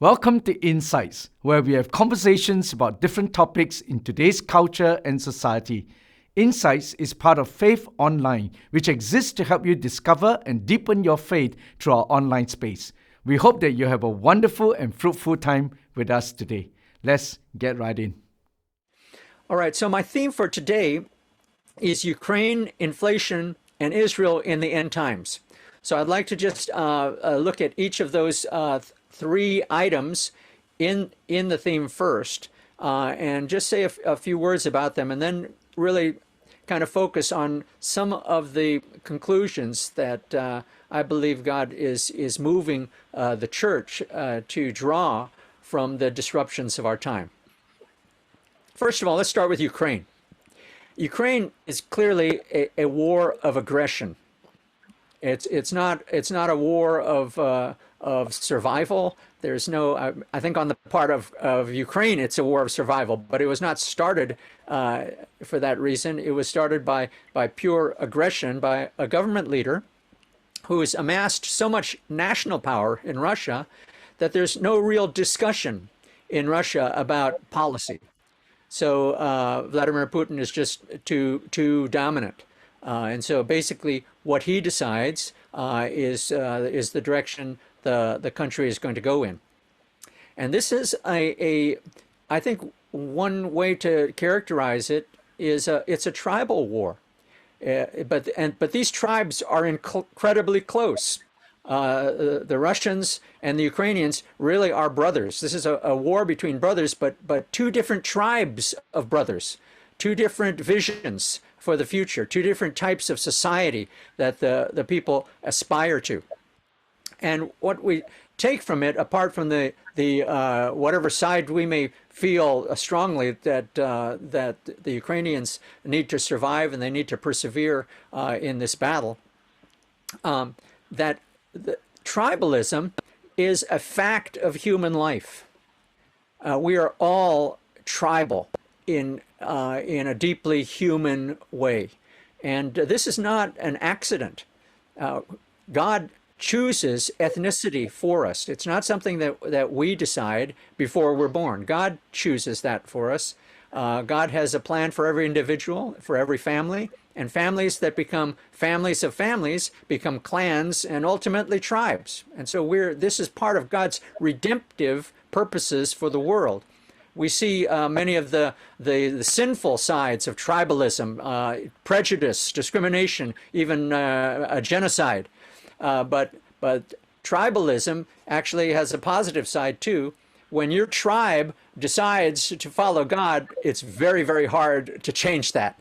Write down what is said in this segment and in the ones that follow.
Welcome to Insights, where we have conversations about different topics in today's culture and society. Insights is part of Faith Online, which exists to help you discover and deepen your faith through our online space. We hope that you have a wonderful and fruitful time with us today. Let's get right in. All right, so my theme for today is Ukraine, inflation, and Israel in the end times. So I'd like to just look at each of those three items in the theme first, and just say a few words about them, and then really kind of focus on some of the conclusions that I believe God is moving the church to draw from the disruptions of our time. First of all, let's start with Ukraine. Ukraine is clearly a war of aggression. It's not a war of survival. There's no, I think on the part of Ukraine, it's a war of survival, but it was not started for that reason. It was started by pure aggression by a government leader who has amassed so much national power in Russia that there's no real discussion in Russia about policy. So Vladimir Putin is just too dominant. And so basically what he decides is the direction the country is going to go in. And this is I think one way to characterize it is it's a tribal war. But these tribes are incredibly close. The Russians and the Ukrainians really are brothers. This is a war between brothers, but two different tribes of brothers, two different visions for the future, two different types of society that the people aspire to. And what we take from it, apart from the whatever side we may feel strongly that the Ukrainians need to survive and they need to persevere in this battle, that the tribalism is a fact of human life. We are all tribal in a deeply human way, and this is not an accident. God chooses ethnicity for us. It's not something that we decide before we're born. God chooses that for us. God has a plan for every individual, for every family, and families that become families of families become clans and ultimately tribes. And so this is part of God's redemptive purposes for the world. We see many of the sinful sides of tribalism, prejudice, discrimination, even a genocide. But tribalism actually has a positive side too. When your tribe decides to follow God, it's very, very hard to change that.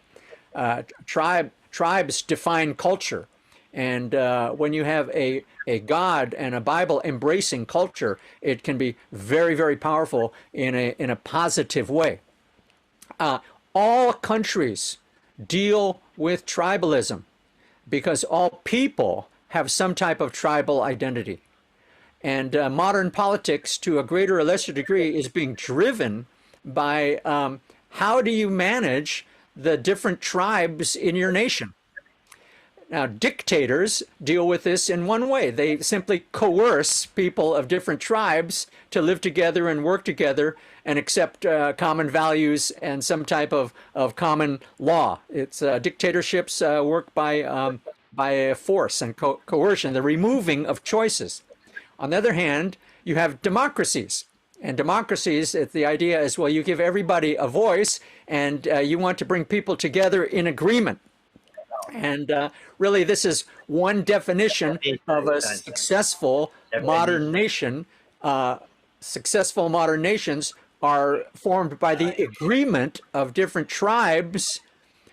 Tribes define culture. And when you have a God and a Bible embracing culture, it can be very, very powerful in a positive way. All countries deal with tribalism because all people have some type of tribal identity. And modern politics, to a greater or lesser degree, is being driven by how do you manage the different tribes in your nation. Now, dictators deal with this in one way. They simply coerce people of different tribes to live together and work together and accept common values and some type of common law. It's dictatorships work by force and coercion, the removing of choices. On the other hand, you have democracies. And democracies, the idea is, well, you give everybody a voice and you want to bring people together in agreement. And really, this is one definition of a successful modern nation. Successful modern nations are formed by the agreement of different tribes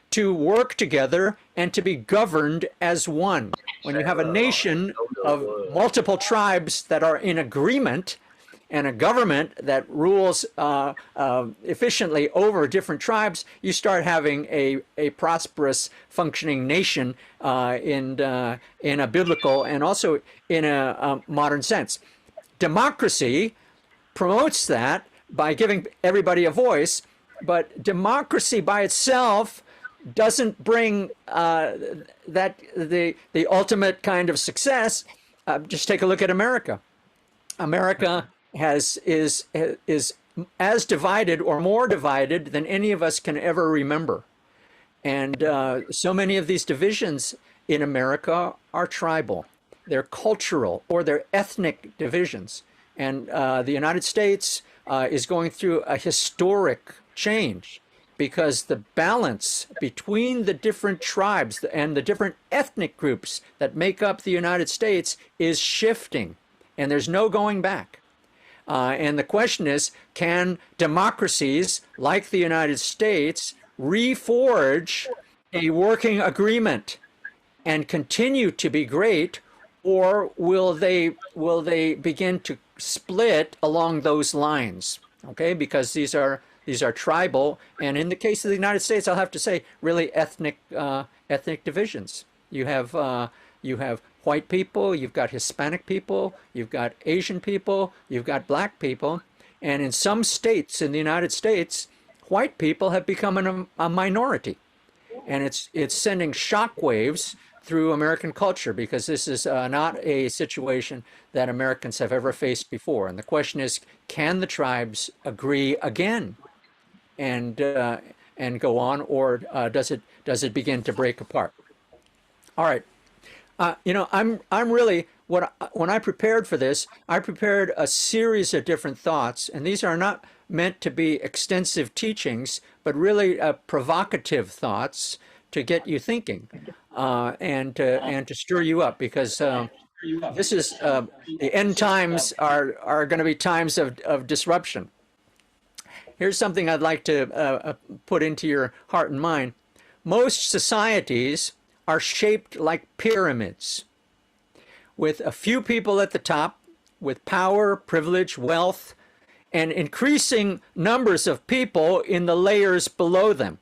to work together and to be governed as one. When you have a nation of multiple tribes that are in agreement and a government that rules efficiently over different tribes, you start having a prosperous, functioning nation in a biblical and also in a modern sense. Democracy promotes that by giving everybody a voice, but democracy by itself doesn't bring the ultimate kind of success. Just take a look at America. America is as divided or more divided than any of us can ever remember. And so many of these divisions in America are tribal. They're cultural or they're ethnic divisions. And the United States is going through a historic change because the balance between the different tribes and the different ethnic groups that make up the United States is shifting, and there's no going back. And the question is, can democracies like the United States reforge a working agreement and continue to be great, or will they begin to split along those lines? Okay, because these are tribal, and in the case of the United States, I'll have to say, really ethnic divisions. You have white people, you've got Hispanic people, you've got Asian people, you've got black people, and in some states in the United States, white people have become a minority, and it's sending shockwaves through American culture because this is not a situation that Americans have ever faced before. And the question is, can the tribes agree again and go on, or does it begin to break apart? All right. I'm really, when I prepared for this, I prepared a series of different thoughts, and these are not meant to be extensive teachings, but really provocative thoughts to get you thinking and to stir you up, because this is the end times are going to be times of disruption. Here's something I'd like to put into your heart and mind. Most societies are shaped like pyramids, with a few people at the top, with power, privilege, wealth, and increasing numbers of people in the layers below them.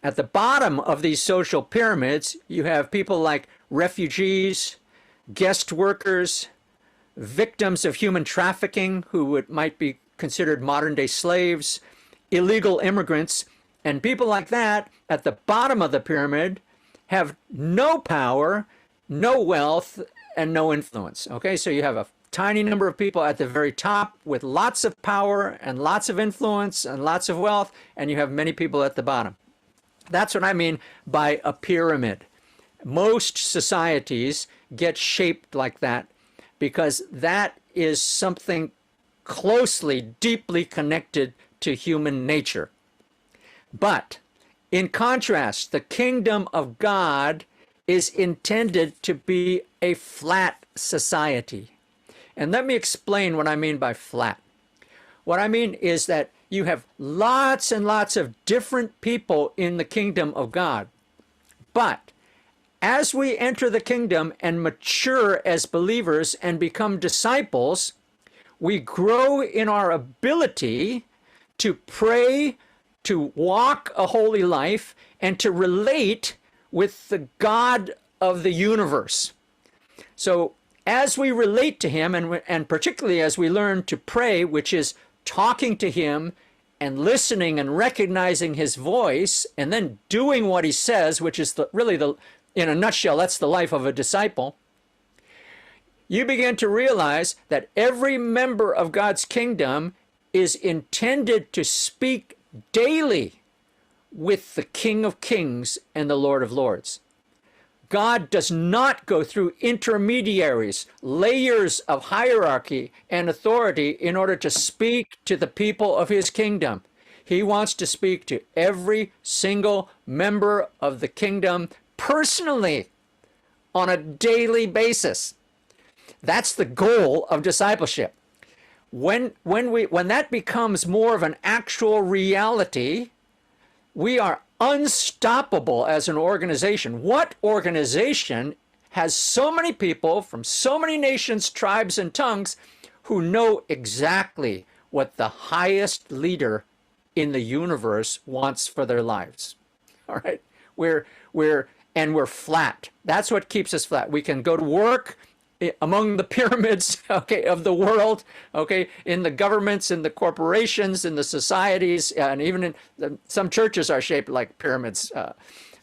At the bottom of these social pyramids, you have people like refugees, guest workers, victims of human trafficking who might be considered modern-day slaves, illegal immigrants, and people like that at the bottom of the pyramid have no power, no wealth, and no influence. Okay, so you have a tiny number of people at the very top with lots of power and lots of influence and lots of wealth, and you have many people at the bottom. That's what I mean by a pyramid. Most societies get shaped like that because that is something closely, deeply connected to human nature. But in contrast, the kingdom of God is intended to be a flat society. And let me explain what I mean by flat. What I mean is that you have lots and lots of different people in the kingdom of God. But as we enter the kingdom and mature as believers and become disciples, we grow in our ability to pray, to walk a holy life, and to relate with the God of the universe. So as we relate to him, and particularly as we learn to pray, which is talking to him and listening and recognizing his voice and then doing what he says, which is in a nutshell, that's the life of a disciple, you begin to realize that every member of God's kingdom is intended to speak daily with the King of Kings and the Lord of Lords. God does not go through intermediaries, layers of hierarchy and authority in order to speak to the people of his kingdom. He wants to speak to every single member of the kingdom personally on a daily basis. That's the goal of discipleship. When that becomes more of an actual reality, we are unstoppable as an organization. What organization has so many people from so many nations, tribes, and tongues who know exactly what the highest leader in the universe wants for their lives? All right, we're flat. That's what keeps us flat. We can go to work among the pyramids, okay, of the world, okay, in the governments, in the corporations, in the societies, and even in some churches are shaped like pyramids.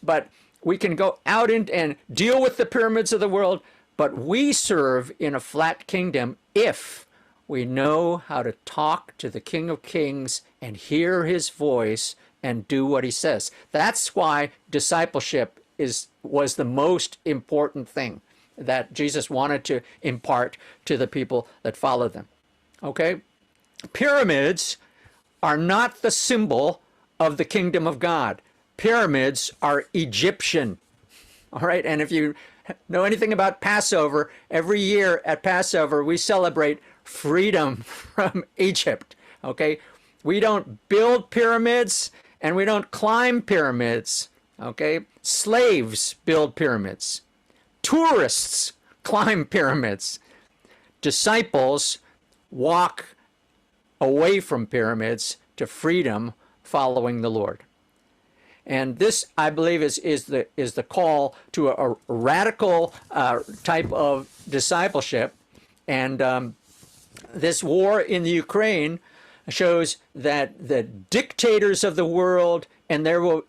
But we can go out and deal with the pyramids of the world, but we serve in a flat kingdom if We know how to talk to the King of Kings and hear his voice and do what he says. That's why discipleship was the most important thing that Jesus wanted to impart to the people that follow them. Okay? Pyramids are not the symbol of the kingdom of God. Pyramids are Egyptian. All right? And if you know anything about Passover, every year at Passover, we celebrate freedom from Egypt. Okay? We don't build pyramids and we don't climb pyramids. Okay? Slaves build pyramids. Tourists climb pyramids. Disciples walk away from pyramids to freedom following the Lord. And this, I believe, is the call to a radical type of discipleship. And this war in the Ukraine shows that the dictators of the world, and Vladimir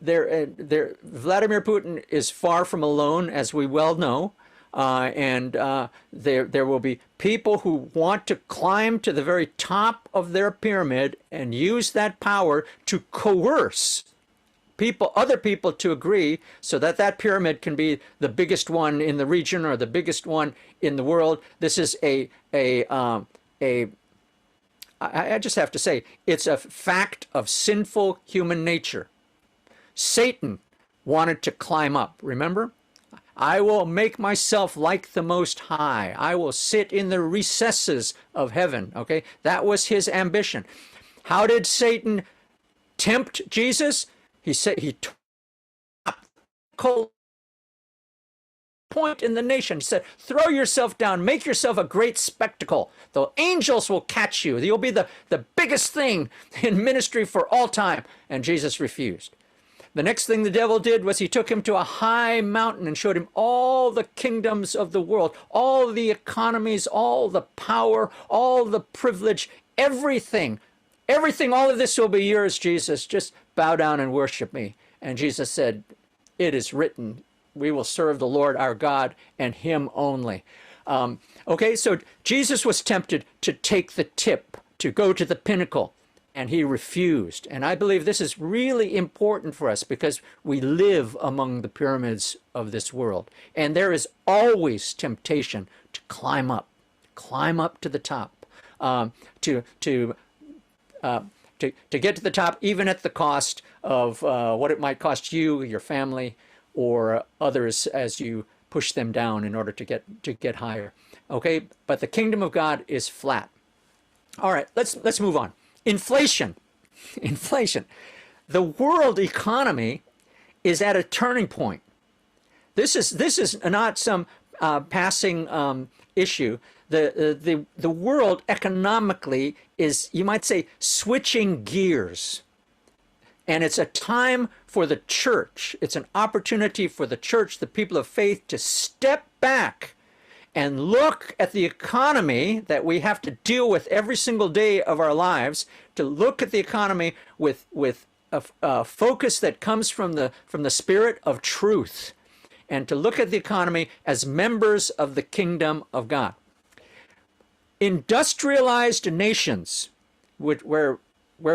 Putin is far from alone, as we well know. And there will be people who want to climb to the very top of their pyramid and use that power to coerce other people to agree, so that that pyramid can be the biggest one in the region or the biggest one in the world. This is I just have to say, it's a fact of sinful human nature. Satan wanted to climb up, remember? I will make myself like the Most High. I will sit in the recesses of heaven, okay? That was his ambition. How did Satan tempt Jesus? He said he took point in the nation. He said, throw yourself down, make yourself a great spectacle. The angels will catch you. You'll be the biggest thing in ministry for all time. And Jesus refused. The next thing the devil did was he took him to a high mountain and showed him all the kingdoms of the world, all the economies, all the power, all the privilege, everything, all of this will be yours, Jesus. Just bow down and worship me. And Jesus said, it is written, we will serve the Lord our God and him only. Okay, so Jesus was tempted to take the tip, to go to the pinnacle, and he refused. And I believe this is really important for us because we live among the pyramids of this world. And there is always temptation to climb up to the top, to get to the top, even at the cost of what it might cost you, your family, or others as you push them down in order to get higher. Okay, but the kingdom of God is flat. All right, let's move on. Inflation. The world economy is at a turning point. This is not some passing issue. The world economically is, you might say, switching gears. And it's a time for the church. It's an opportunity for the church, the people of faith, to step back and look at the economy that we have to deal with every single day of our lives, to look at the economy with a focus that comes from the spirit of truth, and to look at the economy as members of the kingdom of God. Industrialized nations, where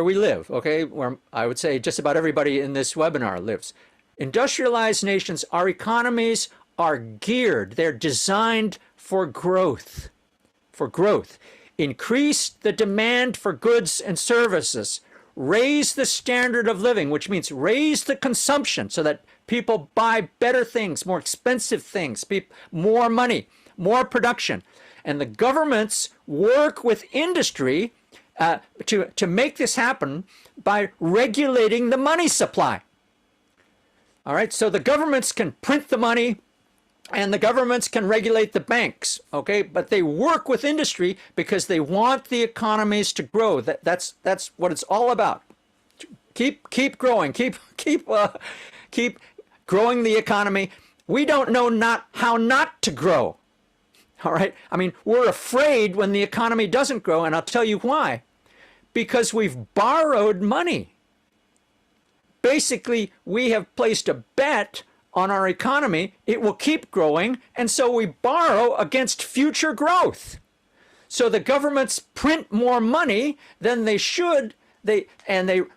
we live, okay, where I would say just about everybody in this webinar lives. Industrialized nations, our economies are geared, they're designed for growth. Increase the demand for goods and services. Raise the standard of living, which means raise the consumption so that people buy better things, more expensive things, more money, more production. And the governments work with industry to make this happen by regulating the money supply. All right, so the governments can print the money and the governments can regulate the banks, okay? But they work with industry because they want the economies to grow. That's what it's all about. Keep growing, keep growing the economy. We don't know how not to grow. All right? I mean, we're afraid when the economy doesn't grow, and I'll tell you why. Because we've borrowed money. Basically, we have placed a bet on our economy. It will keep growing, and so we borrow against future growth. So the governments print more money than they should. They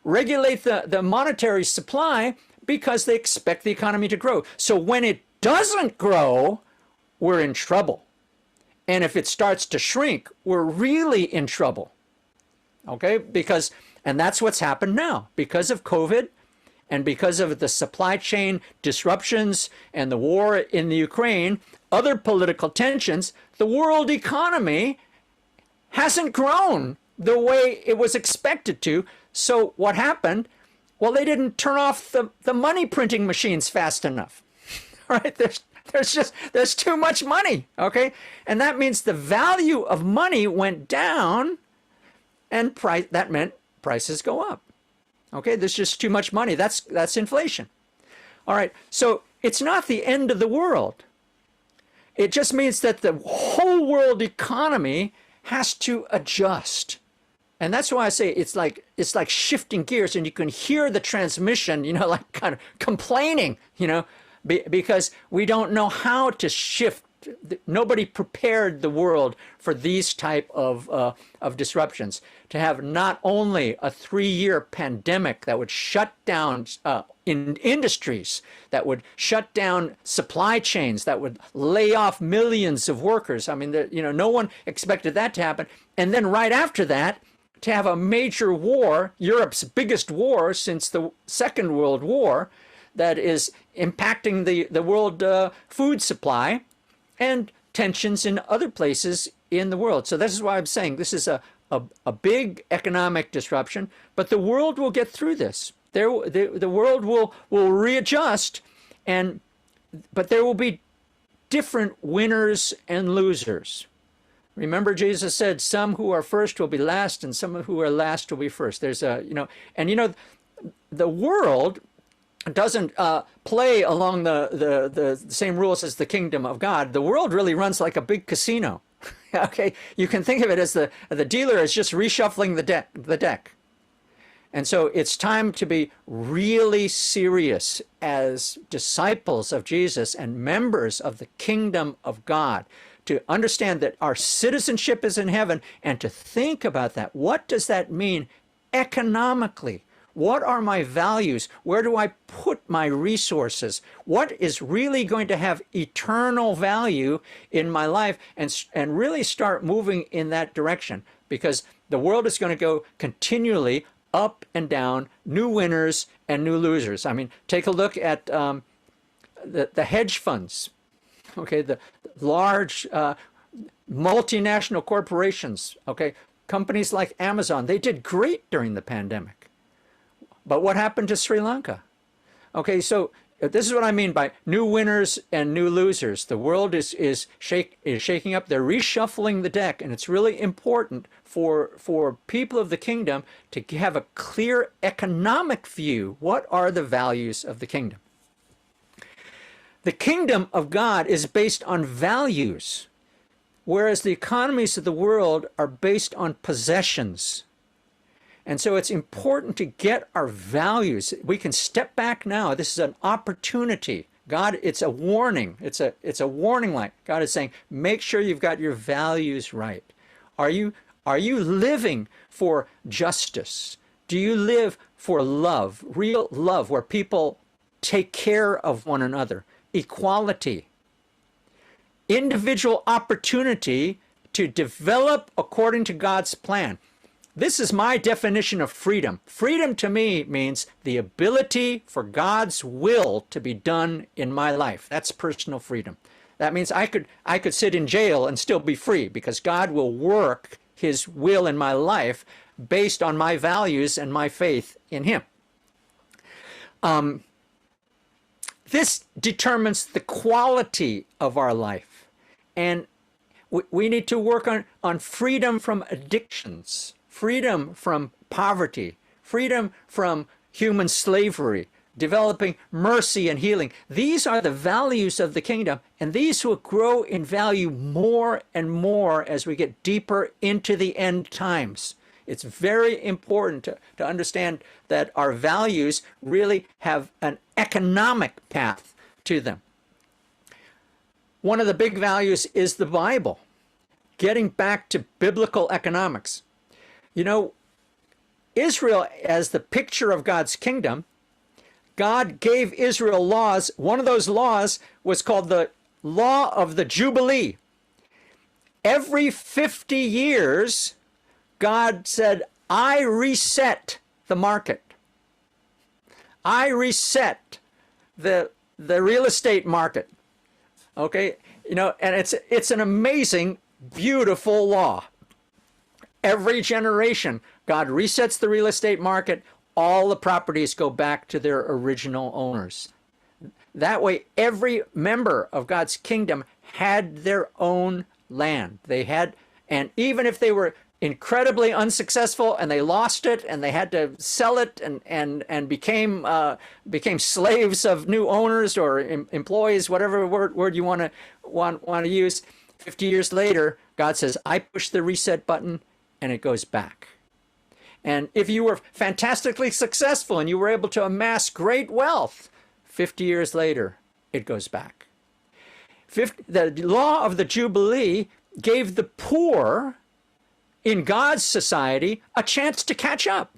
regulate the monetary supply because they expect the economy to grow. So when it doesn't grow, we're in trouble. And if it starts to shrink, we're really in trouble. Okay? And that's what's happened now. Because of COVID and because of the supply chain disruptions and the war in the Ukraine, other political tensions, the world economy hasn't grown the way it was expected to. So what happened? Well, they didn't turn off the money printing machines fast enough. All right? There's too much money, okay? And that means the value of money went down, and that meant prices go up. Okay, there's just too much money. That's inflation. All right, so it's not the end of the world. It just means that the whole world economy has to adjust. And that's why I say it's like shifting gears, and you can hear the transmission, like kind of complaining, because we don't know how to shift. Nobody prepared the world for these type of disruptions. To have not only a 3-year pandemic that would shut down in industries, that would shut down supply chains, that would lay off millions of workers. I mean, no one expected that to happen. And then right after that, to have a major war, Europe's biggest war since the Second World War, that is impacting the world food supply and tensions in other places in the world. So this is why I'm saying this is a big economic disruption, but the world will get through this. The world will readjust, but there will be different winners and losers. Remember, Jesus said, some who are first will be last, and some who are last will be first. There's the world doesn't play along the same rules as the kingdom of God. The world really runs like a big casino. Okay, you can think of it as the dealer is just reshuffling the deck. And so it's time to be really serious as disciples of Jesus and members of the kingdom of God, to understand that our citizenship is in heaven, and to think about that. What does that mean economically? What are my values? Where do I put my resources? What is really going to have eternal value in my life? And really start moving in that direction, because the world is going to go continually up and down, new winners and new losers. I mean, take a look at the hedge funds. Okay, the large multinational corporations, okay, companies like Amazon, they did great during the pandemic. But what happened to Sri Lanka? Okay, so this is what I mean by new winners and new losers. The world is shaking up. They're reshuffling the deck, and it's really important for people of the kingdom to have a clear economic view. What are the values of the kingdom? The kingdom of God is based on values, whereas the economies of the world are based on possessions. And so it's important to get our values. We can step back now. This is an opportunity. God, it's a warning. It's a warning light. God is saying, make sure you've got your values right. Are you living for justice? Do you live for love, real love, where people take care of one another? Equality, individual opportunity to develop according to God's plan. This is my definition of freedom. Freedom to me means the ability for God's will to be done in my life. That's personal freedom. That means I could sit in jail and still be free, because God will work his will in my life based on my values and my faith in him. This determines the quality of our life. And we need to work on freedom from addictions, freedom from poverty, freedom from human slavery, developing mercy and healing. These are the values of the kingdom, and these will grow in value more and more as we get deeper into the end times. It's very important to understand that our values really have an economic path to them. One of the big values is the Bible. getting back to biblical economics. You know, Israel, as the picture of God's kingdom, God gave Israel laws. One of those laws was called the law of the Jubilee. Every 50 years, God said, I reset the market. I reset the real estate market. Okay, you know, and it's an amazing, beautiful law. Every generation, God resets the real estate market. All the properties go back to their original owners. That way, every member of God's kingdom had their own land. They had, and even if they were incredibly unsuccessful and they lost it and they had to sell it and became slaves of new owners or employees, whatever word you want to use, 50 years later, God says, I push the reset button and it goes back. And if you were fantastically successful and you were able to amass great wealth, 50 years later, it goes back. The law of the Jubilee gave the poor in God's society a chance to catch up.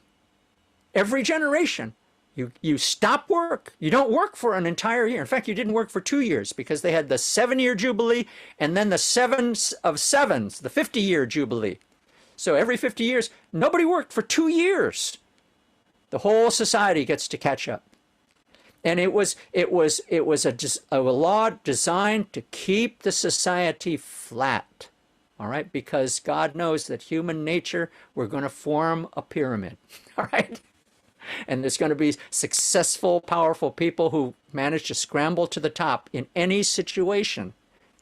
Every generation, you stop work. You don't work for an entire year. In fact, you didn't work for 2 years because they had the 7-year Jubilee and then the 7 of 7s, the 50-year Jubilee. So every 50 years, nobody worked for 2 years. The whole society gets to catch up. And it was a law designed to keep the society flat. All right, because God knows that human nature, we're going to form a pyramid. All right, and there's going to be successful, powerful people who manage to scramble to the top in any situation,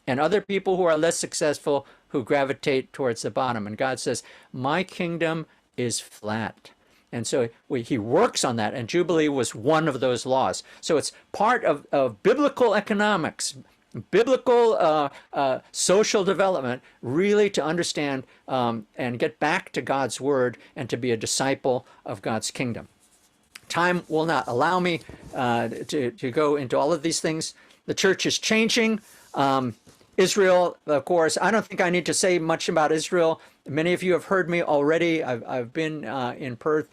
and other people who are less successful who gravitate towards the bottom. And God says, my kingdom is flat. And so he works on that, and Jubilee was one of those laws. So it's part of biblical economics, biblical social development, really to understand and get back to God's word and to be a disciple of God's kingdom. Time will not allow me to go into all of these things. The church is changing. Israel, of course, I don't think I need to say much about Israel. Many of you have heard me already. I've been in Perth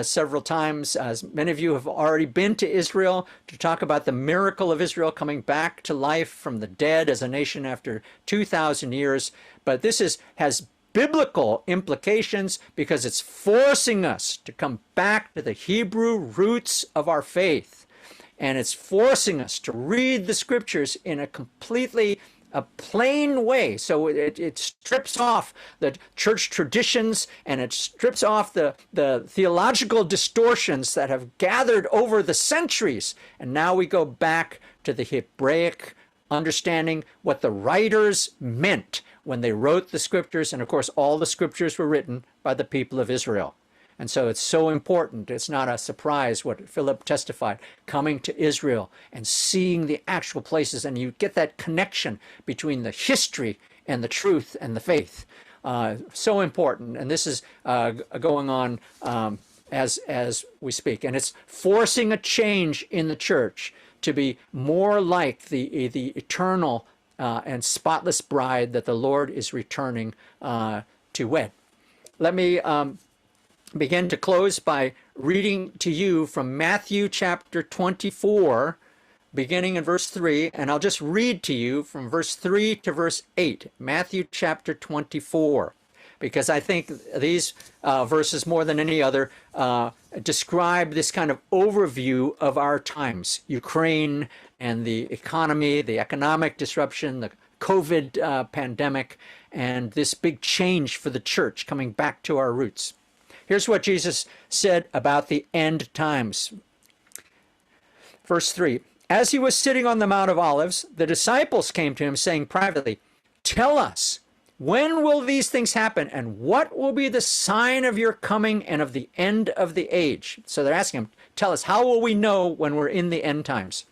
several times. Many of you have already been to Israel to talk about the miracle of Israel coming back to life from the dead as a nation after 2,000 years. But this has biblical implications because it's forcing us to come back to the Hebrew roots of our faith. And it's forcing us to read the scriptures in a completely a plain way. So it strips off the church traditions and it strips off the theological distortions that have gathered over the centuries. And now we go back to the Hebraic understanding what the writers meant when they wrote the scriptures. And of course, all the scriptures were written by the people of Israel. And so it's so important. It's not a surprise what Philip testified, coming to Israel and seeing the actual places. And you get that connection between the history and the truth and the faith. So important. And this is going on as we speak. And it's forcing a change in the church to be more like the eternal and spotless bride that the Lord is returning to wed. Let me begin to close by reading to you from Matthew chapter 24, beginning in verse 3, and I'll just read to you from verse 3 to verse 8, Matthew chapter 24, because I think these verses more than any other describe this kind of overview of our times, Ukraine and the economy, the economic disruption, the COVID pandemic, and this big change for the church coming back to our roots. Here's what Jesus said about the end times. Verse 3, as he was sitting on the Mount of Olives, the disciples came to him saying privately, tell us, when will these things happen? And what will be the sign of your coming and of the end of the age? So they're asking him, tell us, how will we know when we're in the end times?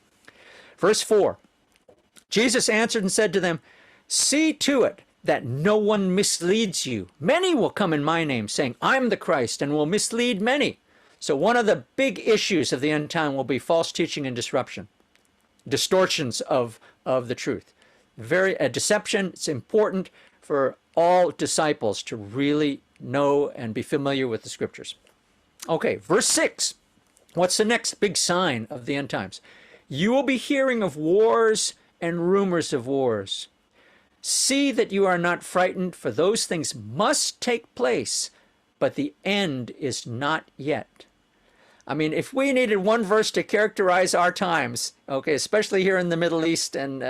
Verse 4, Jesus answered and said to them, see to it that no one misleads you. Many will come in my name, saying, I'm the Christ, and will mislead many. So one of the big issues of the end time will be false teaching and disruption, distortions of the truth. Deception. It's important for all disciples to really know and be familiar with the scriptures. Okay, verse 6. What's the next big sign of the end times? You will be hearing of wars and rumors of wars. See that you are not frightened, for those things must take place, but the end is not yet. I mean, if we needed one verse to characterize our times, okay, especially here in the Middle East and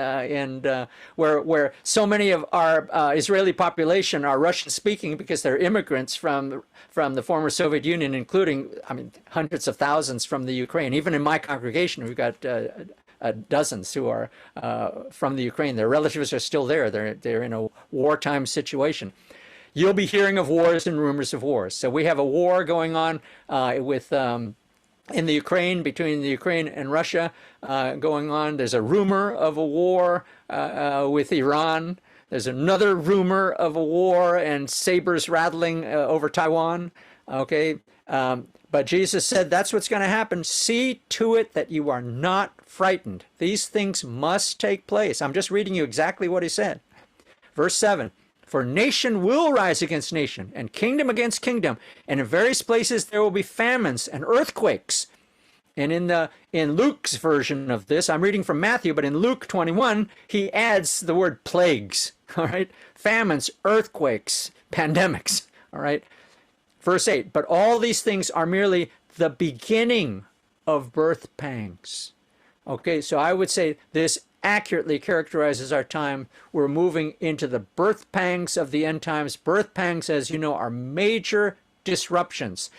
where so many of our Israeli population are Russian-speaking because they're immigrants from the former Soviet Union, including, I mean, hundreds of thousands from the Ukraine. Even in my congregation, we've got dozens who are from the Ukraine. Their relatives are still there. They're in a wartime situation. You'll be hearing of wars and rumors of wars. So we have a war going on in the Ukraine, between the Ukraine and Russia going on. There's a rumor of a war with Iran. There's another rumor of a war and sabers rattling over Taiwan. Okay. But Jesus said that's what's going to happen. See to it that you are not frightened. These things must take place. I'm just reading you exactly what he said. Verse 7. For nation will rise against nation, and kingdom against kingdom, and in various places there will be famines and earthquakes. And in Luke's version of this, I'm reading from Matthew, but in Luke 21, he adds the word plagues, all right? Famines, earthquakes, pandemics, all right? Verse 8, but all these things are merely the beginning of birth pangs. Okay, so I would say this accurately characterizes our time. We're moving into the birth pangs of the end times. Birth pangs, as you know, are major disruptions.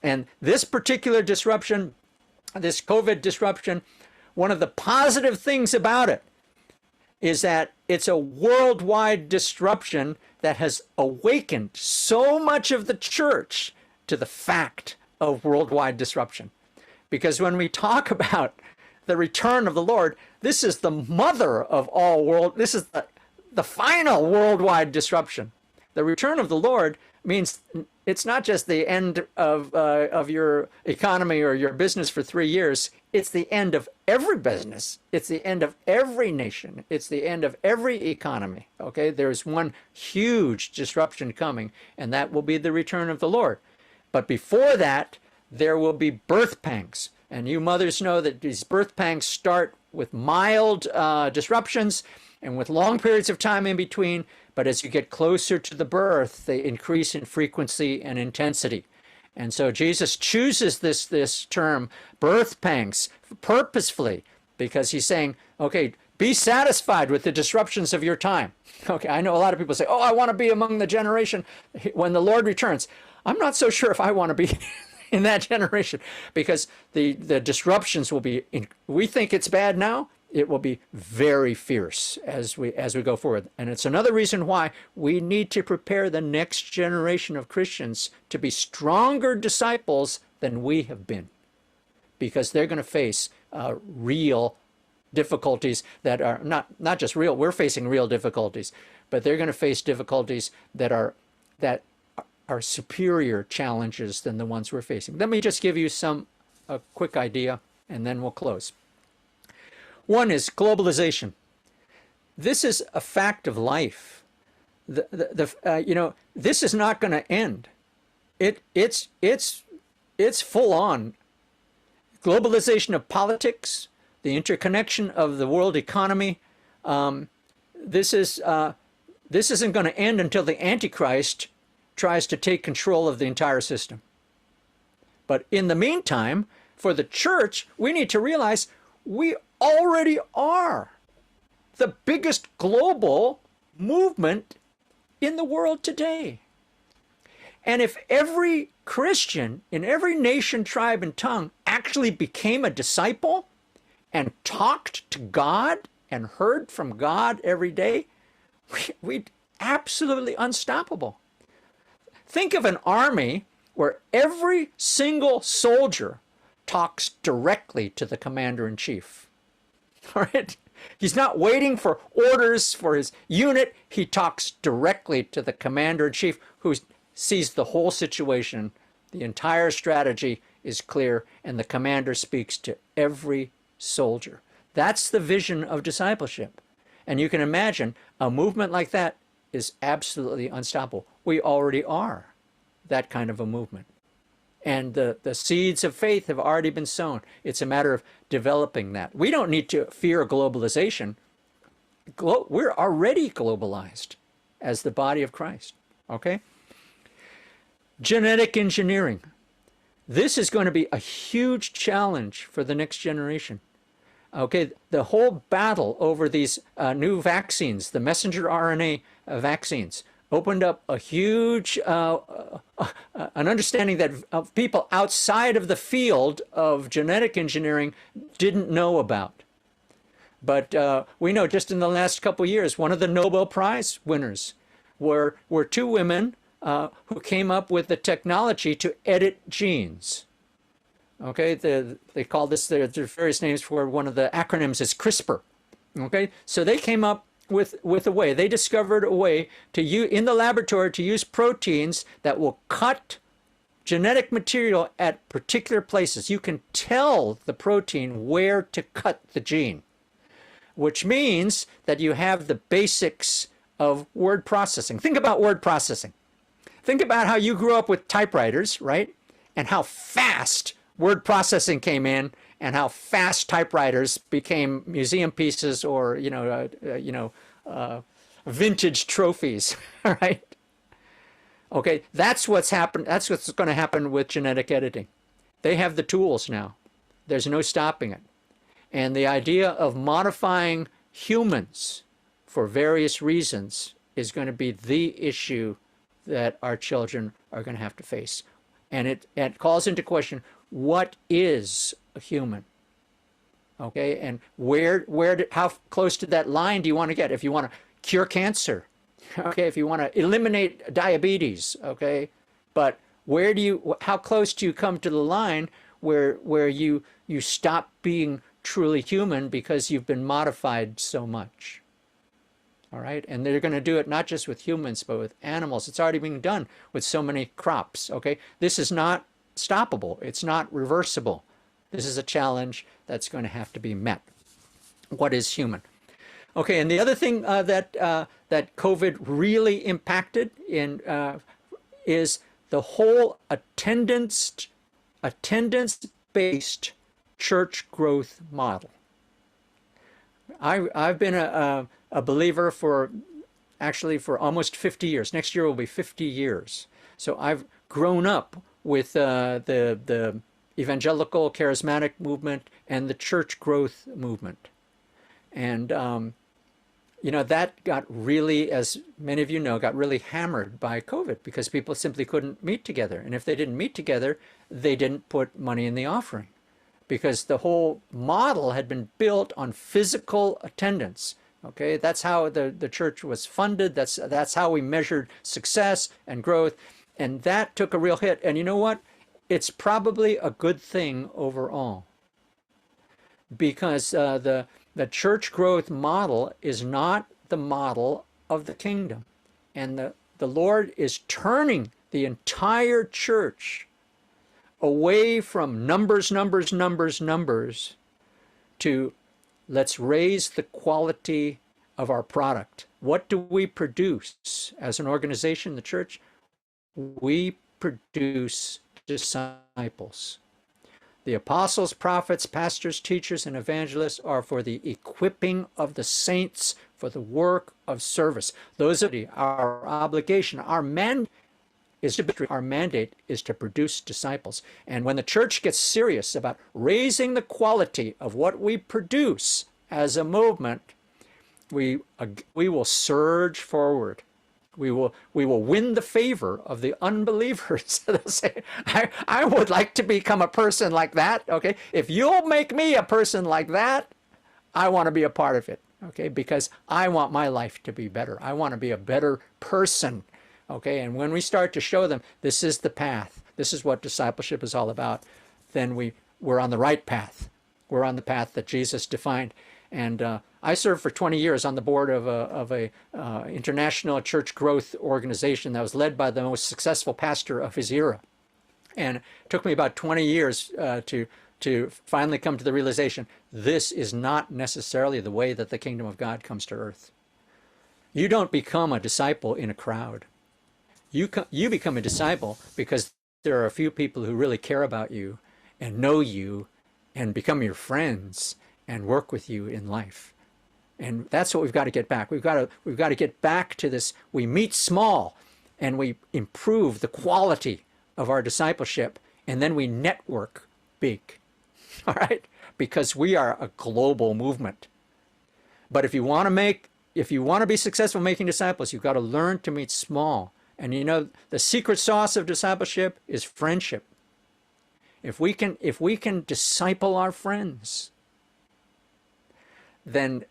And this particular disruption, this COVID disruption, one of the positive things about it is that it's a worldwide disruption that has awakened so much of the church to the fact of worldwide disruption. Because when we talk about the return of the Lord, this is the mother of all world. This is the final worldwide disruption. The return of the Lord means it's not just the end of your economy or your business for 3 years. It's the end of every business. It's the end of every nation. It's the end of every economy. Okay, there's one huge disruption coming, and that will be the return of the Lord. But before that, there will be birth pangs. And you mothers know that these birth pangs start with mild disruptions and with long periods of time in between. But as you get closer to the birth, they increase in frequency and intensity. And so Jesus chooses this term, birth pangs, purposefully, because he's saying, okay, be satisfied with the disruptions of your time. Okay, I know a lot of people say, oh, I want to be among the generation when the Lord returns. I'm not so sure if I want to be in that generation, because the disruptions will be, we think it's bad now, it will be very fierce as we go forward. And it's another reason why we need to prepare the next generation of Christians to be stronger disciples than we have been, because they're going to face real difficulties that are not just real. We're facing real difficulties, but they're going to face difficulties that are superior challenges than the ones we're facing. Let me just give you a quick idea, and then we'll close. One is globalization. This is a fact of life. This is not going to end. It's full on. Globalization of politics, the interconnection of the world economy. This isn't going to end until the Antichrist tries to take control of the entire system. But in the meantime, for the church, we need to realize we already are the biggest global movement in the world today. And if every Christian in every nation, tribe, and tongue actually became a disciple and talked to God and heard from God every day, we'd absolutely unstoppable. Think of an army where every single soldier talks directly to the commander-in-chief. All right? He's not waiting for orders for his unit. He talks directly to the commander-in-chief, who sees the whole situation. The entire strategy is clear, and the commander speaks to every soldier. That's the vision of discipleship. And you can imagine a movement like that is absolutely unstoppable. We already are that kind of a movement. And the seeds of faith have already been sown. It's a matter of developing that. We don't need to fear globalization. We're already globalized as the body of Christ. Okay? Genetic engineering. This is going to be a huge challenge for the next generation. Okay, the whole battle over these new vaccines, the messenger RNA vaccines, opened up a huge, an understanding that people outside of the field of genetic engineering didn't know about. But we know just in the last couple of years, one of the Nobel Prize winners were two women who came up with the technology to edit genes. Okay, they call this, there are various names for one of the acronyms is CRISPR. Okay, so they came up with a way, they discovered a way to use, in the laboratory, to use proteins that will cut genetic material at particular places. You can tell the protein where to cut the gene, which means that you have the basics of word processing. Think about word processing. Think about how you grew up with typewriters, right? And how fast word processing came in, and how fast typewriters became museum pieces or vintage trophies, right? Okay, that's what's happened. That's what's going to happen with genetic editing. They have the tools now. There's no stopping it. And the idea of modifying humans for various reasons is going to be the issue that our children are going to have to face. And it calls into question, what is a human? Okay, and how close to that line do you want to get? If you want to cure cancer, okay, if you want to eliminate diabetes, okay, but how close do you come to the line where you stop being truly human because you've been modified so much? All right, and they're going to do it not just with humans, but with animals. It's already being done with so many crops, okay? This is not stoppable. It's not reversible. This is a challenge that's going to have to be met. What is human? Okay, and the other thing that COVID really impacted is the whole attendance-based church growth model. I've been a believer for almost 50 years. Next year will be 50 years. So I've grown up with the evangelical charismatic movement and the church growth movement. And, that got really, as many of you know, got really hammered by COVID because people simply couldn't meet together. And if they didn't meet together, they didn't put money in the offering because the whole model had been built on physical attendance. Okay, that's how the church was funded. That's how we measured success and growth. And that took a real hit. And you know what? It's probably a good thing overall, because the church growth model is not the model of the kingdom. And the Lord is turning the entire church away from numbers to let's raise the quality of our product. What do we produce as an organization, the church? We produce disciples. The apostles, prophets, pastors, teachers, and evangelists are for the equipping of the saints for the work of service. Those are our obligation. Our mandate is to produce disciples. And when the church gets serious about raising the quality of what we produce as a movement, we will surge forward. We will win the favor of the unbelievers. They'll say, I would like to become a person like that. Okay, if you'll make me a person like that, I want to be a part of it. Okay, because I want my life to be better. I want to be a better person. Okay, and when we start to show them this is the path, this is what discipleship is all about, then we're on the right path. We're on the path that Jesus defined. And I served for 20 years on the board of a international church growth organization that was led by the most successful pastor of his era. And it took me about 20 years to finally come to the realization, this is not necessarily the way that the kingdom of God comes to earth. You don't become a disciple in a crowd. You become a disciple because there are a few people who really care about you and know you and become your friends and work with you in life. And that's what we've got to get back. We've got to get back to this. We meet small and we improve the quality of our discipleship, and then we network big. All right? Because we are a global movement. But if you want to be successful making disciples, you've got to learn to meet small. And you know, the secret sauce of discipleship is friendship. If we can disciple our friends, then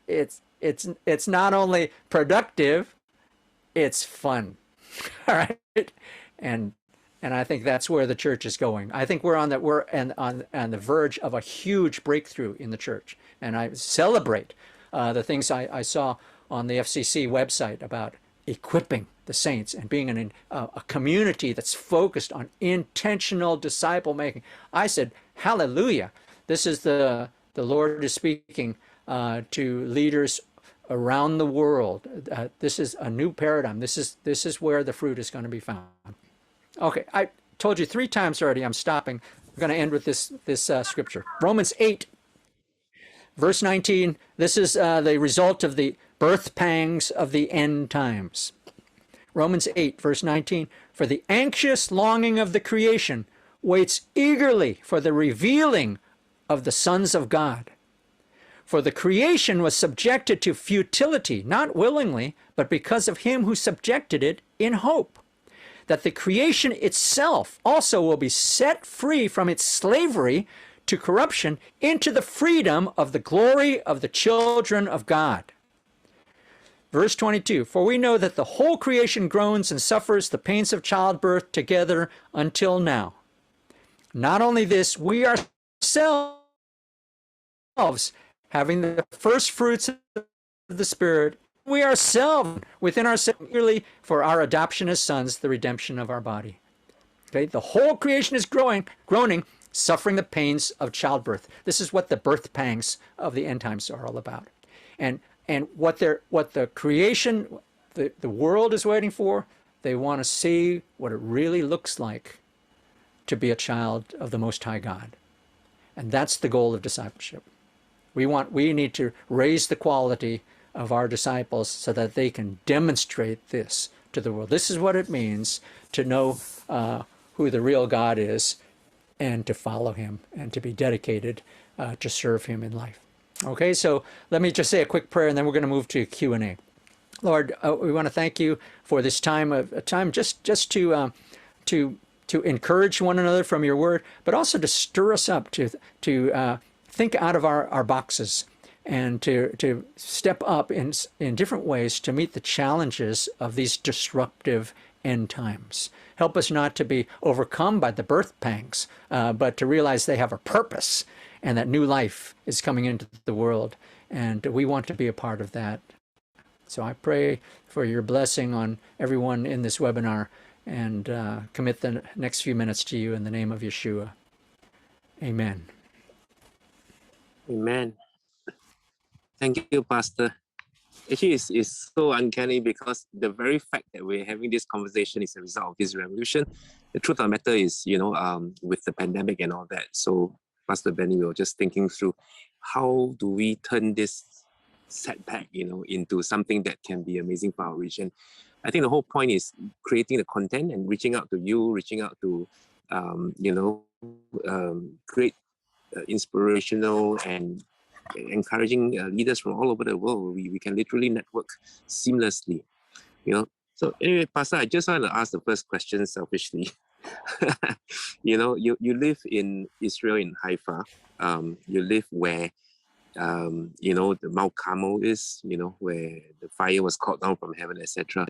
it's not only productive, it's fun. All right, and I think that's where the church is going. I think we're on the verge of a huge breakthrough in the church, and I celebrate the things I saw on the FCC website about equipping the saints and being a community that's focused on intentional disciple making. I said, hallelujah. This is the Lord is speaking to leaders around the world. This is a new paradigm. This is where the fruit is going to be found. Okay, I told you 3 times already. I'm stopping. We're going to end with this scripture. Romans 8, verse 19. This is the result of the birth pangs of the end times. Romans 8, verse 19. For the anxious longing of the creation waits eagerly for the revealing of the sons of God. For the creation was subjected to futility, not willingly, but because of him who subjected it in hope, that the creation itself also will be set free from its slavery to corruption into the freedom of the glory of the children of God. Verse 22, for we know that the whole creation groans and suffers the pains of childbirth together until now. Not only this, we ourselves, having the first fruits of the Spirit, we ourselves, within ourselves, eagerly for our adoption as sons, the redemption of our body. Okay, the whole creation is groaning, suffering the pains of childbirth. This is what the birth pangs of the end times are all about. And what the creation, the world is waiting for, they want to see what it really looks like to be a child of the Most High God. And that's the goal of discipleship. We need to raise the quality of our disciples so that they can demonstrate this to the world. This is what it means to know who the real God is and to follow him and to be dedicated to serve him in life. Okay, so let me just say a quick prayer and then we're going to move to Q&A. Lord, we want to thank you for this time just to encourage one another from your word, but also to stir us up to think out of our boxes and to step up in different ways to meet the challenges of these disruptive end times. Help us not to be overcome by the birth pangs, but to realize they have a purpose and that new life is coming into the world. And we want to be a part of that. So I pray for your blessing on everyone in this webinar and commit the next few minutes to you in the name of Yeshua. Amen. Amen. Thank you, Pastor. Actually, it's so uncanny because the very fact that we're having this conversation is a result of this revolution. The truth of the matter is, with the pandemic and all that. So, Pastor Benny, we were just thinking through how do we turn this setback, into something that can be amazing for our region. I think the whole point is creating the content and reaching out to you, reaching out to, great inspirational and encouraging leaders from all over the world. We can literally network seamlessly, So anyway, Pastor, I just want to ask the first question selfishly. You live in Israel, in Haifa. You live where, the Mount Carmel is, where the fire was called down from heaven, etc.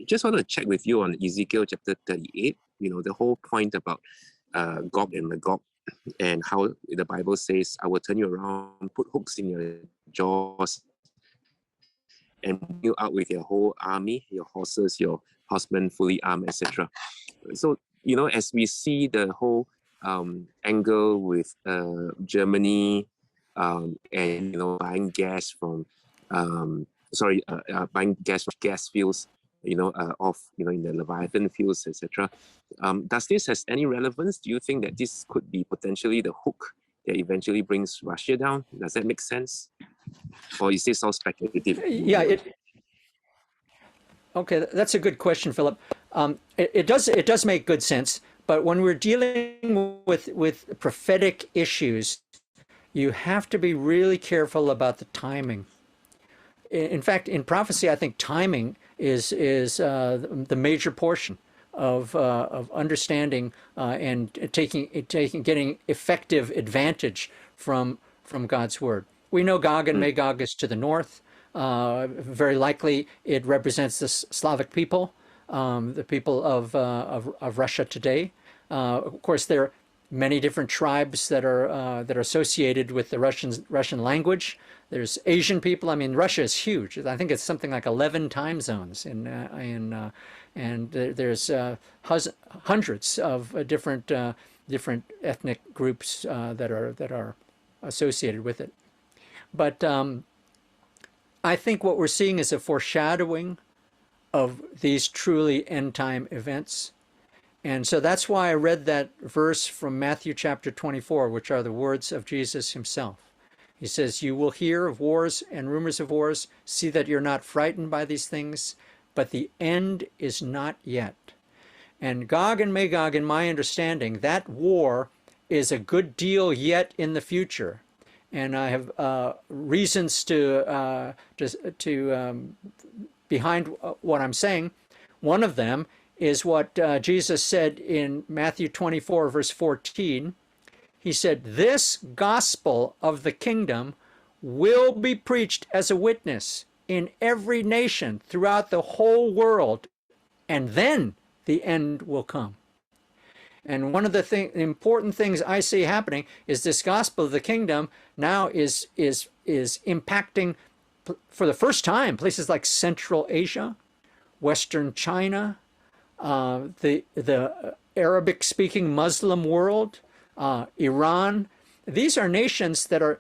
Just want to check with you on Ezekiel chapter 38, the whole point about Gog and Magog, and how the Bible says, I will turn you around, put hooks in your jaws, and bring you out with your whole army, your horses, your horsemen fully armed, etc. So, as we see the whole angle with Germany and buying gas from buying gas from gas fields, in the Leviathan fields, etc. Does this has any relevance? Do you think that this could be potentially the hook that eventually brings Russia down? Does that make sense? Or is this all speculative? Yeah, okay, that's a good question, Philip. It does make good sense, but when we're dealing with prophetic issues, you have to be really careful about the timing. In fact, in prophecy, I think timing is the major portion of understanding and getting effective advantage from God's word. We know Gog and Magog is to the north. Very likely, it represents the Slavic people, the people of Russia today. Of course, there are many different tribes that are associated with the Russian language. There's Asian people. I mean, Russia is huge. I think it's something like 11 time zones and there's hundreds of different ethnic groups that are associated with it. But I think what we're seeing is a foreshadowing of these truly end time events. And so that's why I read that verse from Matthew chapter 24, which are the words of Jesus himself. He says, "You will hear of wars and rumors of wars. See that you're not frightened by these things, but the end is not yet." And Gog and Magog, in my understanding, that war is a good deal yet in the future. And I have reasons behind what I'm saying. One of them is what Jesus said in Matthew 24, verse 14. He said, "This gospel of the kingdom will be preached as a witness in every nation throughout the whole world, and then the end will come." And one of the important things I see happening is this gospel of the kingdom now is impacting, for the first time, places like Central Asia, Western China, the Arabic-speaking Muslim world, Iran. These are nations that are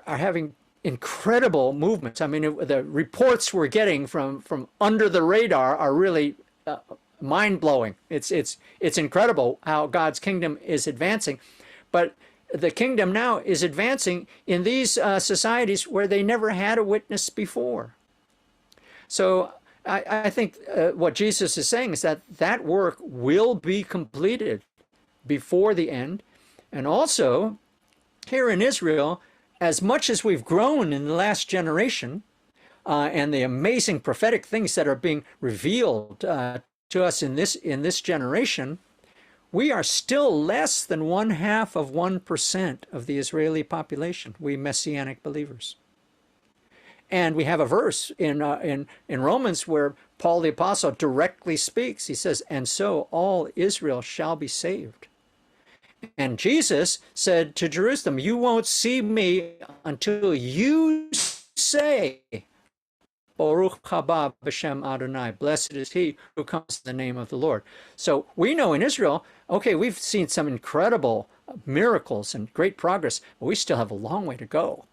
having incredible movements. I mean, the reports we're getting from under the radar are really mind-blowing. It's incredible how God's kingdom is advancing, but the kingdom now is advancing in these societies where they never had a witness before. So I think what Jesus is saying is that work will be completed before the end. And also, here in Israel, as much as we've grown in the last generation, and the amazing prophetic things that are being revealed to us in this generation, we are still less than 0.5% of the Israeli population, we Messianic believers. And we have a verse in Romans where Paul the Apostle directly speaks. He says, "And so all Israel shall be saved." And Jesus said to Jerusalem, "You won't see me until you say, Baruch haba b'shem Adonai, blessed is he who comes in the name of the Lord." So we know in Israel, okay, we've seen some incredible miracles and great progress, but we still have a long way to go.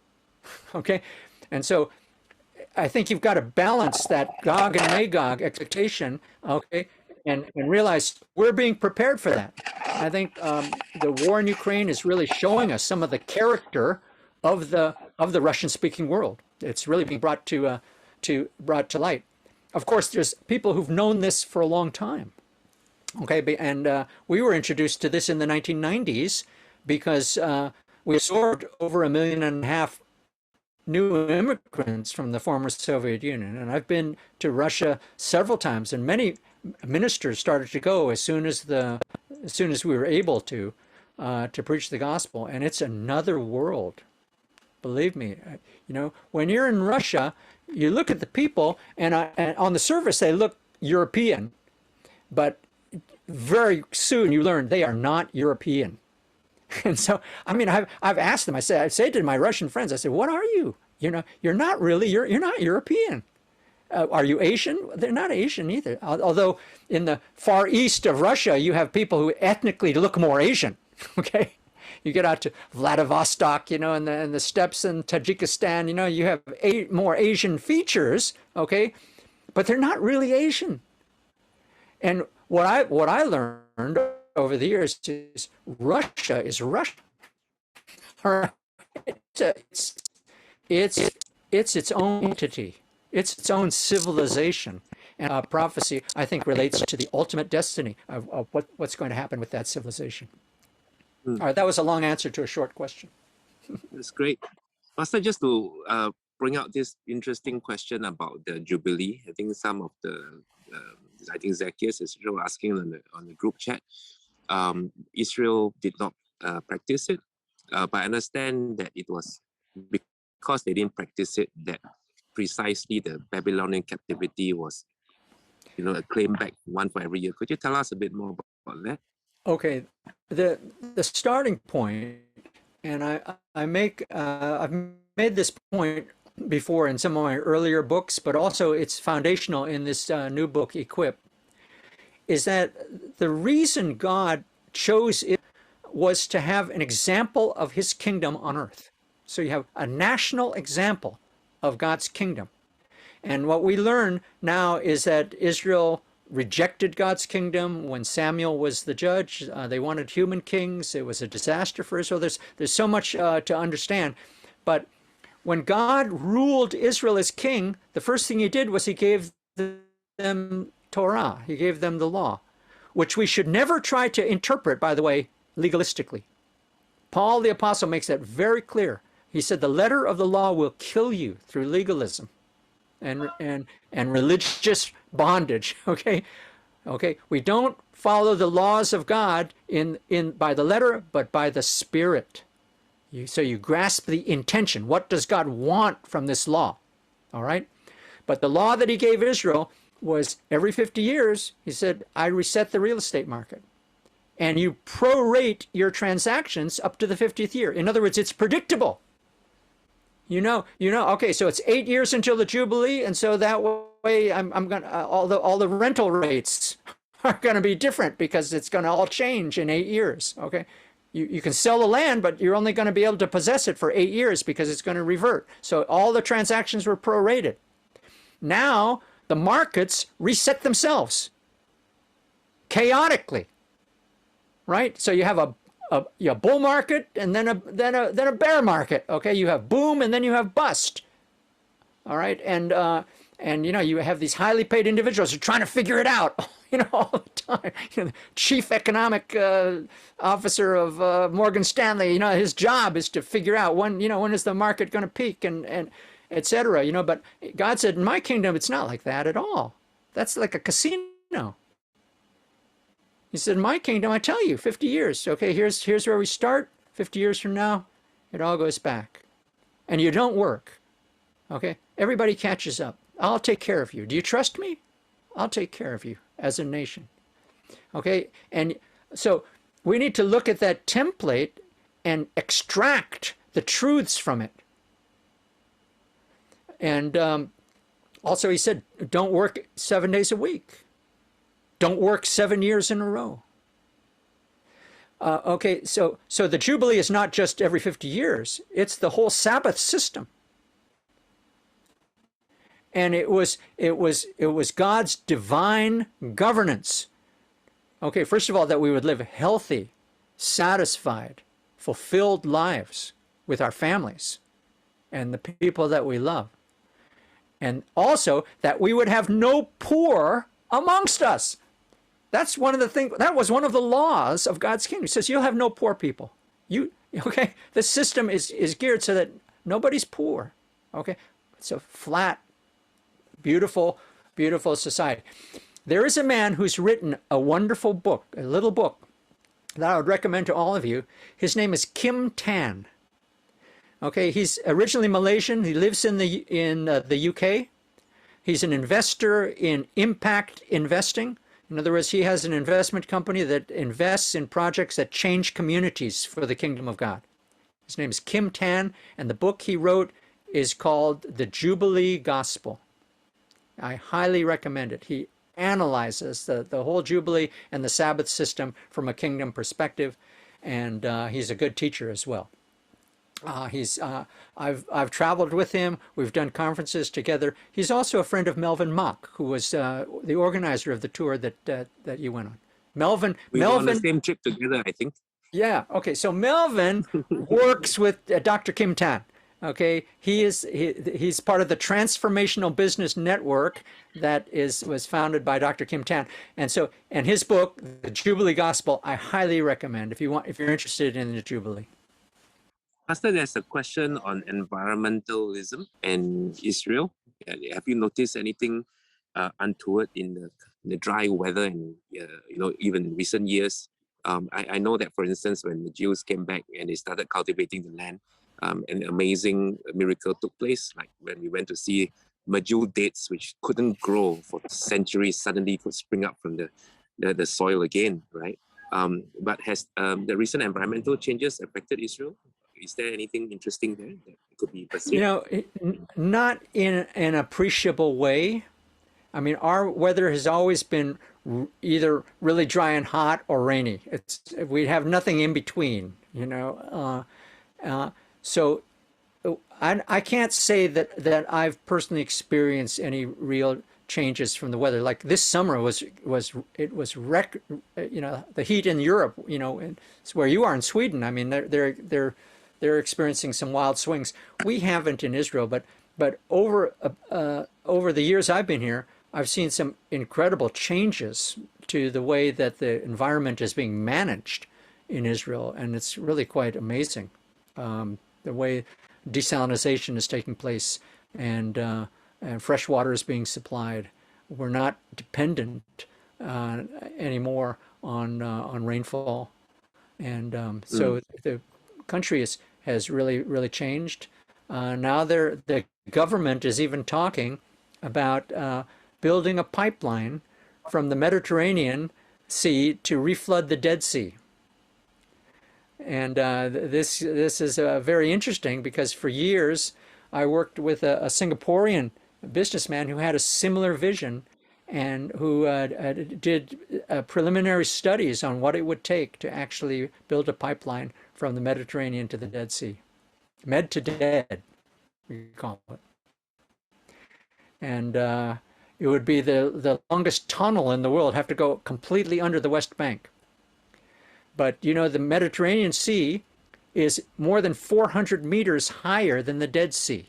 Okay? And so I think you've got to balance that Gog and Magog expectation, okay, and realize we're being prepared for that. I think the war in Ukraine is really showing us some of the character of the Russian-speaking world. It's really being brought to light. Of course, there's people who've known this for a long time. Okay, and we were introduced to this in the 1990s because we absorbed over 1.5 million new immigrants from the former Soviet Union. And I've been to Russia several times, and many ministers started to go as soon as we were able to preach the gospel. And it's another world. Believe me, when you're in Russia, you look at the people, and on the surface they look European, but very soon you learn they are not European. And so, I mean, I've asked them. I say to my Russian friends, I said, "What are you? You're not really. You're not European. Are you Asian?" They're not Asian either. Although in the far east of Russia, you have people who ethnically look more Asian. Okay, you get out to Vladivostok, and the steppes in Tajikistan, you have more Asian features, okay, but they're not really Asian. And what I learned over the years is Russia is Russia. It's its own entity. It's its own civilization. And prophecy, I think, relates to the ultimate destiny of what's going to happen with that civilization. All right, that was a long answer to a short question. That's great. Pastor, just to bring out this interesting question about the Jubilee, I think some of I think Zacchaeus is asking on the group chat. Israel did not practice it, but I understand that it was because they didn't practice it that precisely the Babylonian captivity was, a claim back one for every year. Could you tell us a bit more about that? Okay, the starting point, and I've made this point before in some of my earlier books, but also it's foundational in this new book, Equip, is that the reason God chose it was to have an example of his kingdom on earth. So you have a national example of God's kingdom. And what we learn now is that Israel rejected God's kingdom when Samuel was the judge. They wanted human kings. It was a disaster for Israel. There's so much to understand. But when God ruled Israel as king, the first thing he did was he gave them Torah. He gave them the law, which we should never try to interpret, by the way, legalistically. Paul the apostle makes that very clear. He said the letter of the law will kill you through legalism and religious bondage. Okay, we don't follow the laws of God in by the letter, but by the Spirit. So you grasp the intention. What does God want from this law? All right, but the law that he gave Israel was every 50 years. He said, I reset the real estate market, and you prorate your transactions up to the 50th year. In other words, it's predictable. Okay, so it's 8 years until the Jubilee, and so that way I'm gonna all the rental rates are going to be different because it's going to all change in 8 years. Okay, you can sell the land, but you're only going to be able to possess it for 8 years because it's going to revert. So all the transactions were prorated. Now the markets reset themselves chaotically, right? So you have a bull market and then a bear market. Okay, you have boom and then you have bust. All right, and you have these highly paid individuals who are trying to figure it out, all the time. The chief economic officer of Morgan Stanley, his job is to figure out when is the market going to peak and et cetera. But God said, in my kingdom, it's not like that at all. That's like a casino. He said, in my kingdom, I tell you, 50 years. Okay, here's where we start. 50 years from now, it all goes back. And you don't work. Okay, everybody catches up. I'll take care of you. Do you trust me? I'll take care of you as a nation. Okay, and so we need to look at that template and extract the truths from it. And also he said, don't work 7 days a week. Don't work 7 years in a row. Okay, so the Jubilee is not just every 50 years. It's the whole Sabbath system. And it was God's divine governance. Okay, first of all, that we would live healthy, satisfied, fulfilled lives with our families and the people that we love. And also that we would have no poor amongst us. That's one of the things, that was one of the laws of God's kingdom. He says, you'll have no poor people. Okay, the system is geared so that nobody's poor. Okay, it's a flat, beautiful, beautiful society. There is a man who's written a wonderful book, a little book that I would recommend to all of you. His name is Kim Tan. Okay, he's originally Malaysian. He lives in the UK. He's an investor in impact investing. In other words, he has an investment company that invests in projects that change communities for the kingdom of God. His name is Kim Tan, and the book he wrote is called The Jubilee Gospel. I highly recommend it. He analyzes the whole Jubilee and the Sabbath system from a kingdom perspective. and he's a good teacher as well. I've traveled with him. We've done conferences together. He's also a friend of Melvin Mock, who was the organizer of the tour that you went on. Melvin, We were on the same trip together, I think. yeah. Okay. So Melvin works with Dr. Kim Tan. Okay. He's part of the Transformational Business Network that was founded by Dr. Kim Tan. And his book, The Jubilee Gospel, I highly recommend if you're interested in the Jubilee. Pastor, there's a question on environmentalism and Israel. Have you noticed anything untoward in the dry weather and even in recent years? I know that, for instance, when the Jews came back and they started cultivating the land, an amazing miracle took place. Like when we went to see medjool dates, which couldn't grow for centuries, suddenly could spring up from the soil again, right? But has the recent environmental changes affected Israel? Is there anything interesting there that could be perceived? Not in an appreciable way. I mean, our weather has always been either really dry and hot or rainy. We have nothing in between, So I can't say that I've personally experienced any real changes from the weather. Like this summer was the heat in Europe. It's where you are in Sweden. I mean, they're experiencing some wild swings. We haven't in Israel, but over the years I've been here, I've seen some incredible changes to the way that the environment is being managed in Israel, and it's really quite amazing. The way desalination is taking place and fresh water is being supplied. We're not dependent anymore on rainfall, and so the country has really changed. Now the government is even talking about building a pipeline from the Mediterranean Sea to reflood the Dead Sea. And this is very interesting because for years I worked with a Singaporean businessman who had a similar vision and who did preliminary studies on what it would take to actually build a pipeline from the Mediterranean to the Dead Sea. Med to Dead, we call it. And it would be the longest tunnel in the world, have to go completely under the West Bank. But the Mediterranean Sea is more than 400 meters higher than the Dead Sea.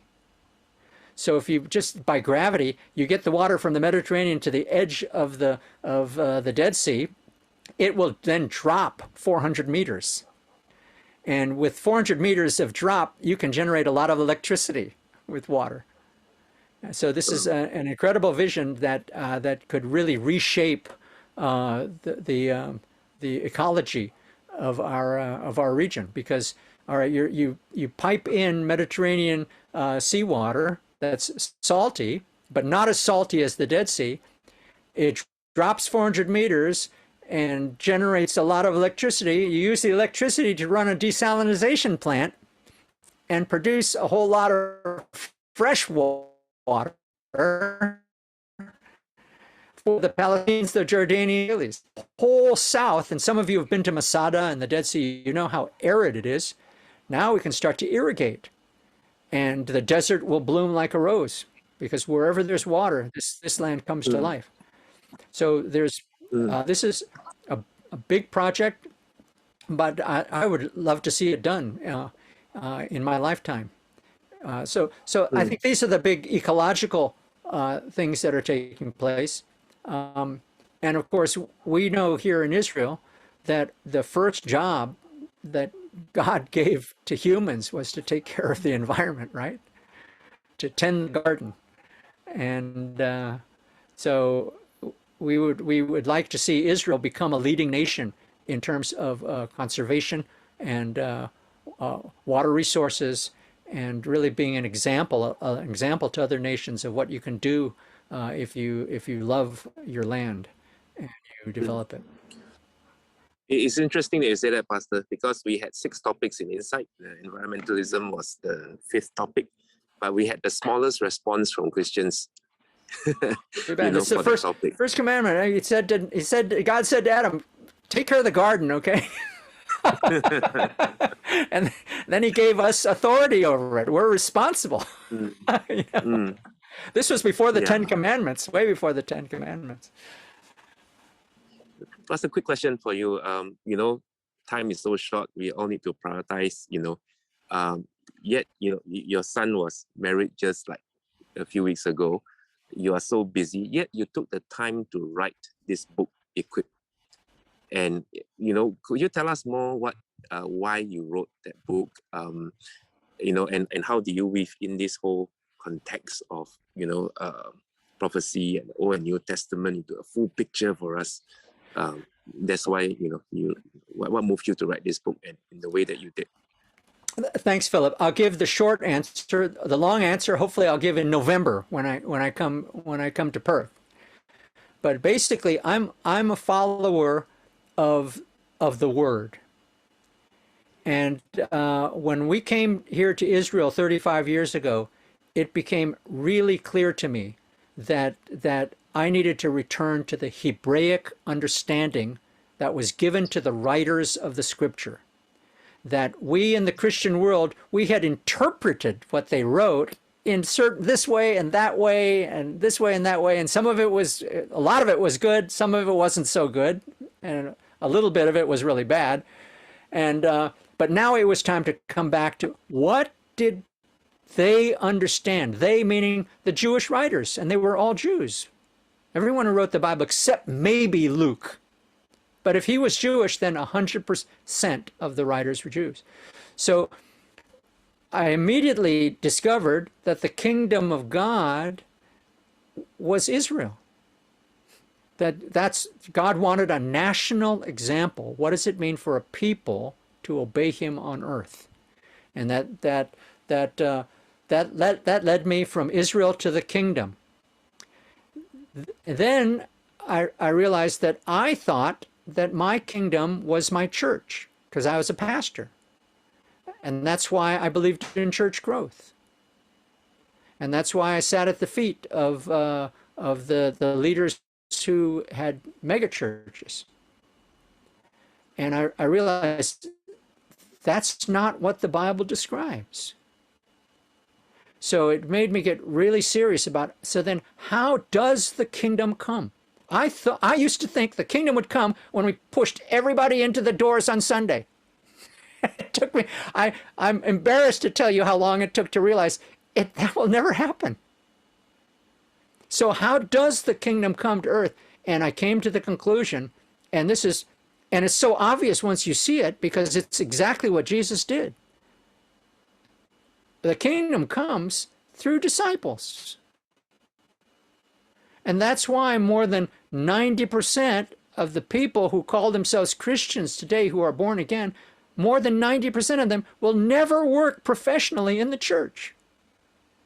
So if you just by gravity, you get the water from the Mediterranean to the edge of the Dead Sea, it will then drop 400 meters. And with 400 meters of drop, you can generate a lot of electricity with water. So this is an incredible vision that could really reshape the ecology of our region, because all right, you pipe in Mediterranean seawater that's salty, but not as salty as the Dead Sea. It drops 400 meters and generates a lot of electricity. You use the electricity to run a desalination plant and produce a whole lot of fresh water for the Palestinians, the Jordanians, the whole south. And some of you have been to Masada and the Dead Sea. You know how arid it is. Now we can start to irrigate, and the desert will bloom like a rose, because wherever there's water, this land comes to life. So there's this is a big project, but I would love to see it done in my lifetime. So I think these are the big ecological things that are taking place. And of course, we know here in Israel that the first job that God gave to humans was to take care of the environment, right? To tend the garden. And so we would like to see Israel become a leading nation in terms of conservation and water resources, and really being an example to other nations of what you can do if you love your land and you develop it. It's interesting that you say that, Pastor, because we had 6 topics in Insight. Environmentalism was the 5th topic, but we had the smallest response from Christians. It's the first commandment. He said God said to Adam, "Take care of the garden, okay?" And then he gave us authority over it. We're responsible. Mm, You know? mm, This was before the yeah. Ten Commandments, way before the Ten Commandments. Plus, a quick question for you. Time is so short. We all need to prioritize. Yet your son was married just like a few weeks ago. You are so busy. Yet you took the time to write this book, Equip. And could you tell us more why you wrote that book? And how do you weave in this whole context of prophecy and the Old and New Testament into a full picture for us? That's why what moved you to write this book and in the way that you did. Thanks, Philip. I'll give the short answer. The long answer, hopefully, I'll give in November when I come to Perth. But basically, I'm a follower of the Word. And when we came here to Israel 35 years ago, it became really clear to me that I needed to return to the Hebraic understanding that was given to the writers of the Scripture. That we in the Christian world, we had interpreted what they wrote in this way and that way and this way and that way. And a lot of it was good, some of it wasn't so good, and a little bit of it was really bad. And but now it was time to come back to what did they understand? They meaning the Jewish writers, and they were all Jews. Everyone who wrote the Bible except maybe Luke. But if he was Jewish, then 100% of the writers were Jews. So I immediately discovered that the kingdom of God was Israel. That's God wanted a national example. What does it mean for a people to obey him on earth? And that led me from Israel to the kingdom. Then I realized that I thought that my kingdom was my church because I was a pastor. And that's why I believed in church growth. And that's why I sat at the feet of the leaders who had mega churches. And I realized that's not what the Bible describes. So it made me get really serious about, so then how does the kingdom come? I used to think the kingdom would come when we pushed everybody into the doors on Sunday. It took me, I'm embarrassed to tell you how long it took to realize that will never happen. So how does the kingdom come to earth? And I came to the conclusion, and it's so obvious once you see it because it's exactly what Jesus did. The kingdom comes through disciples. And that's why more than 90% of the people who call themselves Christians today who are born again, more than 90% of them will never work professionally in the church.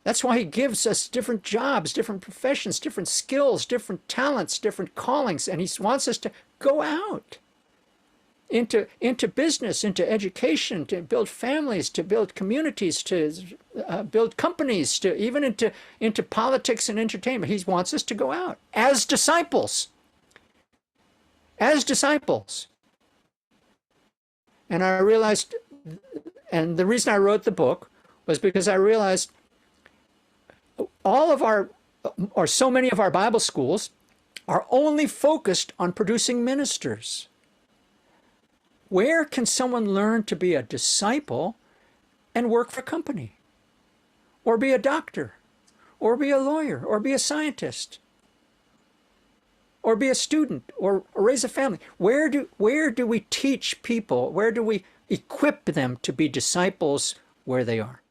That's why he gives us different jobs, different professions, different skills, different talents, different callings, and he wants us to go out into business, into education, to build families, to build communities, to build companies, to even into politics and entertainment. He wants us to go out as disciples. As disciples. And I realized, and the reason I wrote the book was because I realized so many of our Bible schools are only focused on producing ministers. Where can someone learn to be a disciple and work for a company? Or be a doctor? Or be a lawyer? Or be a scientist? Or be a student? Or raise a family? Where do we teach people? Where do we equip them to be disciples where they are?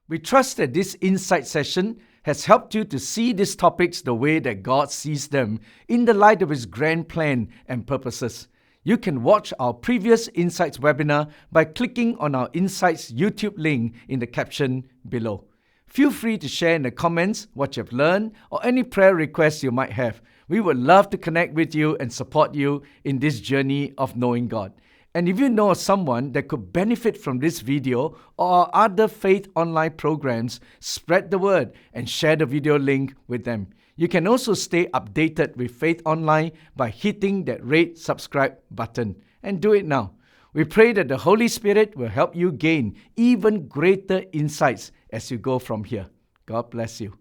We trust that this insight session has helped you to see these topics the way that God sees them in the light of His grand plan and purposes. You can watch our previous Insights webinar by clicking on our Insights YouTube link in the caption below. Feel free to share in the comments what you've learned or any prayer requests you might have. We would love to connect with you and support you in this journey of knowing God. And if you know of someone that could benefit from this video or other Faith Online programs, spread the word and share the video link with them. You can also stay updated with Faith Online by hitting that red subscribe button. And do it now. We pray that the Holy Spirit will help you gain even greater insights as you go from here. God bless you.